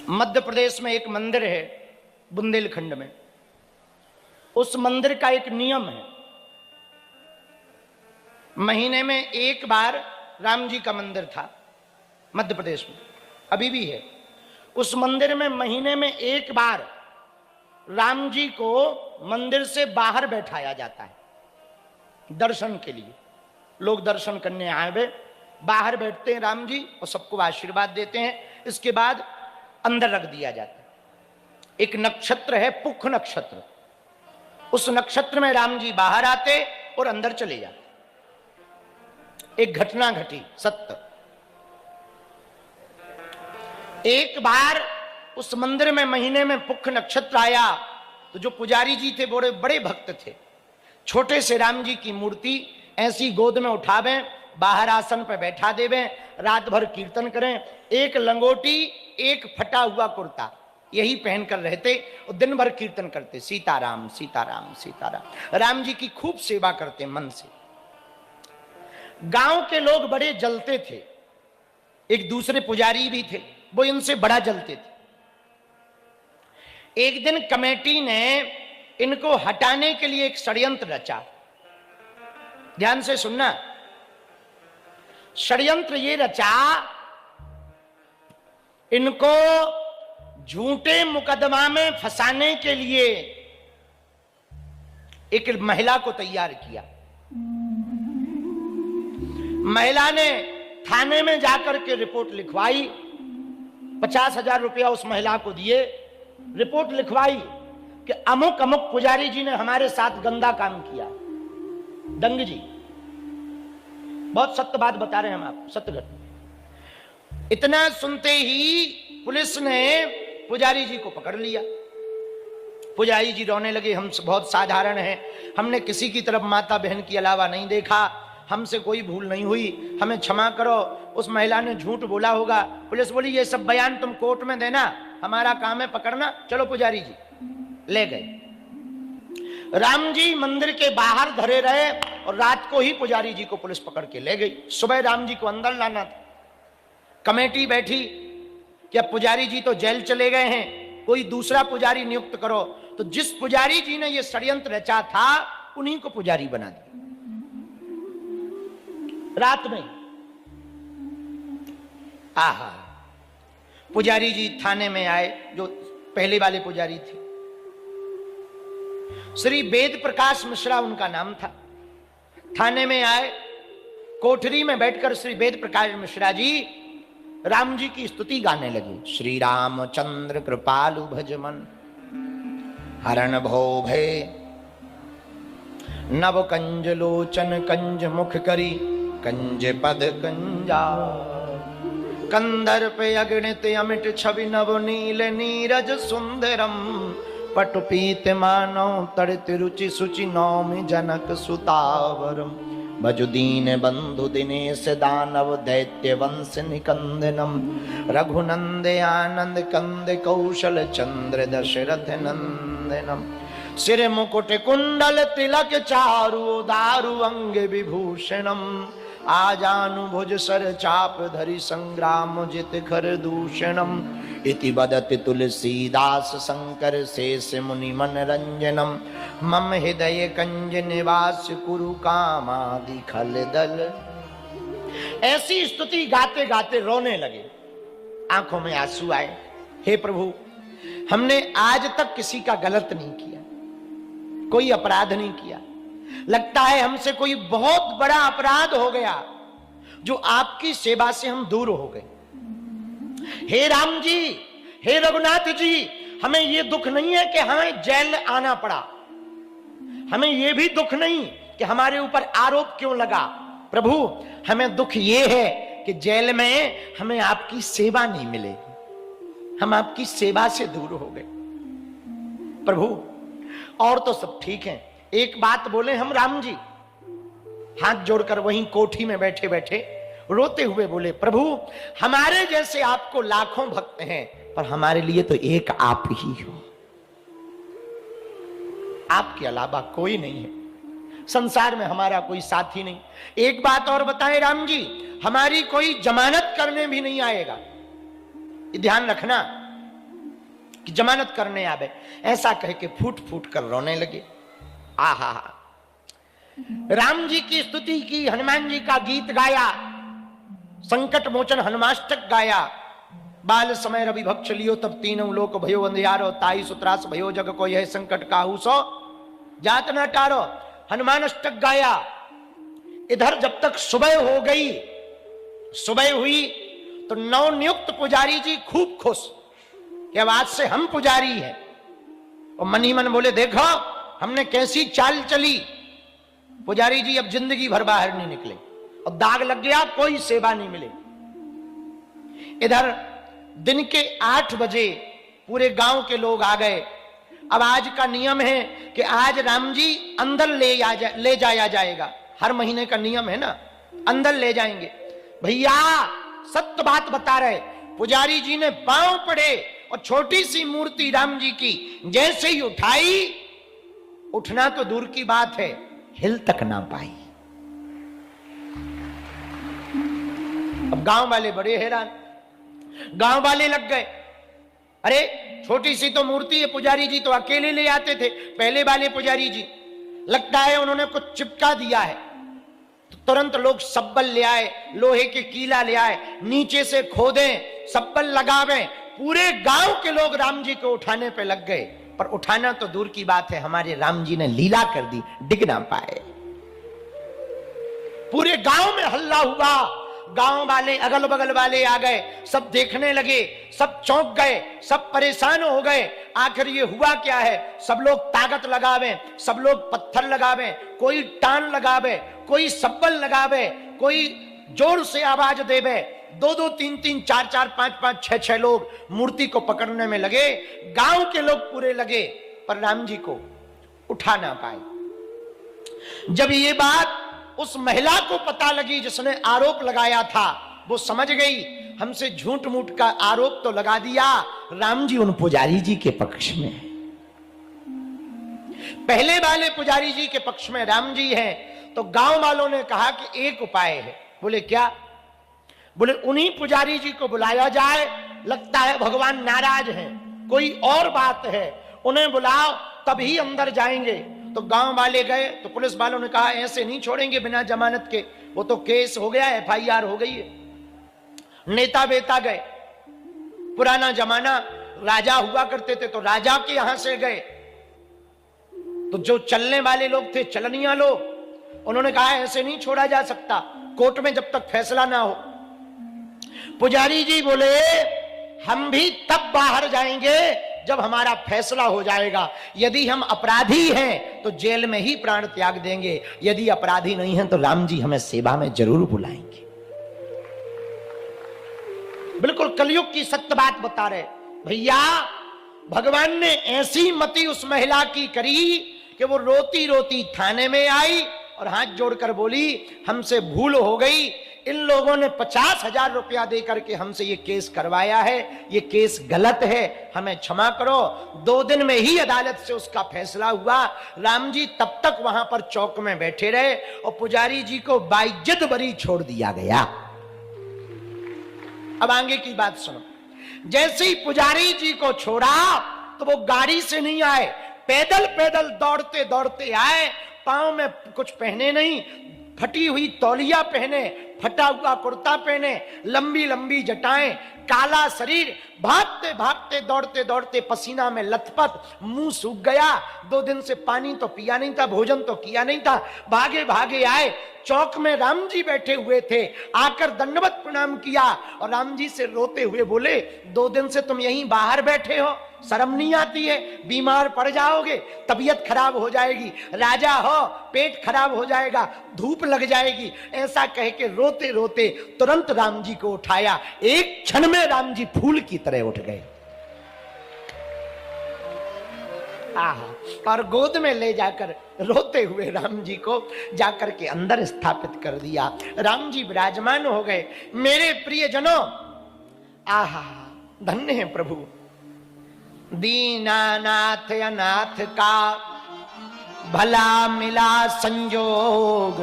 मध्य प्रदेश में एक मंदिर है बुंदेलखंड में। उस मंदिर का एक नियम है, महीने में एक बार राम जी का मंदिर था मध्य प्रदेश में, अभी भी है। उस मंदिर में महीने में एक बार राम जी को मंदिर से बाहर बैठाया जाता है दर्शन के लिए। लोग दर्शन करने आए हुए बाहर बैठते हैं राम जी और सबको आशीर्वाद देते हैं। इसके बाद अंदर रख दिया जाता है। एक नक्षत्र है पुख नक्षत्र, उस नक्षत्र में राम जी बाहर आते और अंदर चले जाते। एक घटना घटी सत्य। एक बार उस मंदिर में महीने में पुख नक्षत्र आया तो जो पुजारी जी थे बड़े बड़े भक्त थे, छोटे से राम जी की मूर्ति ऐसी गोद में उठावे, बाहर आसन पर बैठा देवे, रात भर कीर्तन करें। एक लंगोटी एक फटा हुआ कुर्ता यही पहनकर रहते और दिन भर कीर्तन करते, सीताराम सीताराम सीताराम। राम जी की खूब सेवा करते मन से। गांव के लोग बड़े जलते थे, एक दूसरे पुजारी भी थे, वो इनसे बड़ा जलते थे। एक दिन कमेटी ने इनको हटाने के लिए एक षड्यंत्र रचा। ध्यान से सुनना, षड्यंत्र ये रचा, इनको झूठे मुकदमा में फंसाने के लिए एक महिला को तैयार किया। महिला ने थाने में जाकर के रिपोर्ट लिखवाई, 50,000 रुपया उस महिला को दिए, रिपोर्ट लिखवाई कि अमुक अमुक पुजारी जी ने हमारे साथ गंदा काम किया। दंग जी बहुत सत्य बात बता रहे हैं हम आपको, सत्य घटना। इतना सुनते ही पुलिस ने पुजारी जी को पकड़ लिया। पुजारी जी रोने लगे, हम बहुत साधारण हैं, हमने किसी की तरफ माता बहन के अलावा नहीं देखा, हमसे कोई भूल नहीं हुई, हमें क्षमा करो, उस महिला ने झूठ बोला होगा। पुलिस बोली ये सब बयान तुम कोर्ट में देना, हमारा काम है पकड़ना। चलो पुजारी जी ले गए। राम जी मंदिर के बाहर धरे रहे और रात को ही पुजारी जी को पुलिस पकड़ के ले गई। सुबह राम जी को अंदर लाना था। कमेटी बैठी कि अब पुजारी जी तो जेल चले गए हैं, कोई दूसरा पुजारी नियुक्त करो। तो जिस पुजारी जी ने यह षड्यंत्र रचा था उन्हीं को पुजारी बना दिया रात में। आहा, पुजारी जी थाने में आए, जो पहले वाले पुजारी थे, श्री वेद प्रकाश मिश्रा उनका नाम था। थाने में आए, कोठरी में बैठकर श्री वेद प्रकाश मिश्रा जी राम जी की स्तुति गाने लगे। श्री रामचंद्र कृपालु भजमन हरण भो भय नव कंज लोचन कंज मुख करी कंज पद कंजा कंदर पे अगणित अमिट छवि नव नील नीरज सुंदरम पटु पीत मानव तड़ित रुचि सुचि नौमि जनक सुतावरम भजुदीन बंधु दिनेश दानव दैत्य वंश निकंदनम रघुनंद आनंद कंद कौशल चंद्र दशरथ नंदनम सिर मुकुट कुंडल तिलक चारु दारु अंग विभूषणम आजानुभुज सर चाप धरि संग्राम जित खर दूषणम इति बदति तुलसीदास शंकर शेष मुनि मन रंजनम मम हृदय कंज निवास कुरु कामादि खल दल। ऐसी स्तुति गाते गाते रोने लगे, आंखों में आंसू आए। हे प्रभु, हमने आज तक किसी का गलत नहीं किया, कोई अपराध नहीं किया, लगता है हमसे कोई बहुत बड़ा अपराध हो गया जो आपकी सेवा से हम दूर हो गए। हे राम जी, हे रघुनाथ जी, हमें यह दुख नहीं है कि हमें जेल आना पड़ा, हमें यह भी दुख नहीं कि हमारे ऊपर आरोप क्यों लगा। प्रभु, हमें दुख यह है कि जेल में हमें आपकी सेवा नहीं मिलेगी, हम आपकी सेवा से दूर हो गए। प्रभु, और तो सब ठीक है, एक बात बोले हम राम जी। हाथ जोड़कर वहीं कोठी में बैठे बैठे रोते हुए बोले, प्रभु, हमारे जैसे आपको लाखों भक्त हैं, पर हमारे लिए तो एक आप ही हो, आपके अलावा कोई नहीं है, संसार में हमारा कोई साथी नहीं। एक बात और बताएं राम जी, हमारी कोई जमानत करने भी नहीं आएगा, ध्यान रखना। कि जमानत करने आवे। ऐसा कह के फूट फूट कर रोने लगे। आहा, राम जी की स्तुति की, हनुमान जी का गीत गाया, संकट मोचन हनुमाष्टक गाया। बाल समय रवि भक्ष लियो तब तीनों लोक भयो अंधियारो, ताई सुत्रास भयो जग को यह संकट काहू सो जात न टारो। हनुमान अष्टक गाया। इधर जब तक सुबह हो गई, सुबह हुई तो नवनियुक्त पुजारी जी खूब खुश कि अब आज से हम पुजारी हैं। और मन ही मन बोले, देखो हमने कैसी चाल चली, पुजारी जी अब जिंदगी भर बाहर नहीं निकले और दाग लग गया, कोई सेवा नहीं मिले। इधर दिन के 8 बजे पूरे गांव के लोग आ गए। अब आज का नियम है कि आज राम जी अंदर ले जाया जाएगा। हर महीने का नियम है ना, अंदर ले जाएंगे। भैया सत्य बात बता रहे, पुजारी जी ने पांव पड़े और छोटी सी मूर्ति राम जी की जैसे ही उठाई, उठना तो दूर की बात है, हिल तक ना पाई। अब गांव वाले बड़े हैरान, गांव वाले लग गए, अरे छोटी सी तो मूर्ति है, पुजारी जी तो अकेले ले आते थे पहले वाले पुजारी जी, लगता है उन्होंने कुछ चिपका दिया है। तो तुरंत लोग सब्बल ले आए, लोहे के कीला ले आए, नीचे से खोदें, सब्बल लगावें। पूरे गांव के लोग राम जी को उठाने पे लग गए। पर उठाना तो दूर की बात है, हमारे राम जी ने लीला कर दी, डिग ना पाए। पूरे गांव में हल्ला हुआ, गांव वाले अगल बगल वाले आ गए, सब देखने लगे, सब चौंक गए, सब परेशान हो गए। आखिर ये हुआ क्या है? सब लोग ताकत लगावे, सब लोग पत्थर लगावे, कोई टान लगावे, कोई सब्बल लगावे, कोई जोर से आवाज देवे। 2-2, 3-3, 4-4, 5-5, 6-6 लोग मूर्ति को पकड़ने में लगे। गांव के लोग पूरे लगे, पर राम जी को उठा ना पाए। जब ये बात उस महिला को पता लगी जिसने आरोप लगाया था, वो समझ गई हमसे झूठ मूठ का आरोप तो लगा दिया, राम जी उन पुजारी जी के पक्ष में है। पहले वाले पुजारी जी के पक्ष में राम जी हैं। तो गांव वालों ने कहा कि एक उपाय है। बोले क्या? बोले उन्हीं पुजारी जी को बुलाया जाए, लगता है भगवान नाराज हैं, कोई और बात है, उन्हें बुलाओ तभी अंदर जाएंगे। तो गांव वाले गए तो पुलिस वालों ने कहा ऐसे नहीं छोड़ेंगे बिना जमानत के, वो तो केस हो गया, FIR हो गई है। नेता बेता गए, पुराना जमाना, राजा हुआ करते थे तो राजा के यहां से गए। तो जो चलने वाले लोग थे, चलनिया लोग, उन्होंने कहा ऐसे नहीं छोड़ा जा सकता, कोर्ट में जब तक फैसला ना हो। पुजारी जी बोले हम भी तब बाहर जाएंगे जब हमारा फैसला हो जाएगा। यदि हम अपराधी हैं तो जेल में ही प्राण त्याग देंगे, यदि अपराधी नहीं हैं तो राम जी हमें सेवा में जरूर बुलाएंगे। बिल्कुल कलयुग की सत्य बात बता रहे भैया। भगवान ने ऐसी मति उस महिला की करी कि वो रोती रोती थाने में आई और हाथ जोड़कर बोली हमसे भूल हो गई, इन लोगों ने 50,000 रुपया देकर के हमसे ये केस करवाया है, ये केस गलत है, हमें क्षमा करो। 2 दिन में ही अदालत से उसका फैसला हुआ। राम जी तब तक वहां पर चौक में बैठे रहे और पुजारी जी को बाइज्जत बरी छोड़ दिया गया। अब आगे की बात सुनो। जैसे ही पुजारी जी को छोड़ा तो वो गाड़ी से नहीं आए, पैदल पैदल दौड़ते दौड़ते आए। पांव में कुछ पहने नहीं, फटी हुई तौलिया पहने, फटा हुआ कुर्ता पहने, लंबी लंबी जटाएं, काला शरीर, भागते भागते दौड़ते दौड़ते पसीना में लथपथ, मुंह सूख गया। 2 दिन से पानी तो पिया नहीं था, भोजन तो किया नहीं था। भागे भागे आए, चौक में राम जी बैठे हुए थे, आकर दंडवत प्रणाम किया और राम जी से रोते हुए बोले 2 दिन से तुम यहीं बाहर बैठे हो, शर्म नहीं आती है? बीमार पड़ जाओगे, तबीयत खराब हो जाएगी, राजा हो, पेट खराब हो जाएगा, धूप लग जाएगी। ऐसा कह के रोते रोते तुरंत राम जी को उठाया। एक क्षण में राम जी फूल की तरह उठ गए। और गोद में ले जाकर रोते हुए राम जी को जाकर के अंदर स्थापित कर दिया। राम जी विराजमान हो गए। मेरे प्रियजनों, आहा धन्य है प्रभु। दीनानाथ अनाथ का भला मिला संजोग।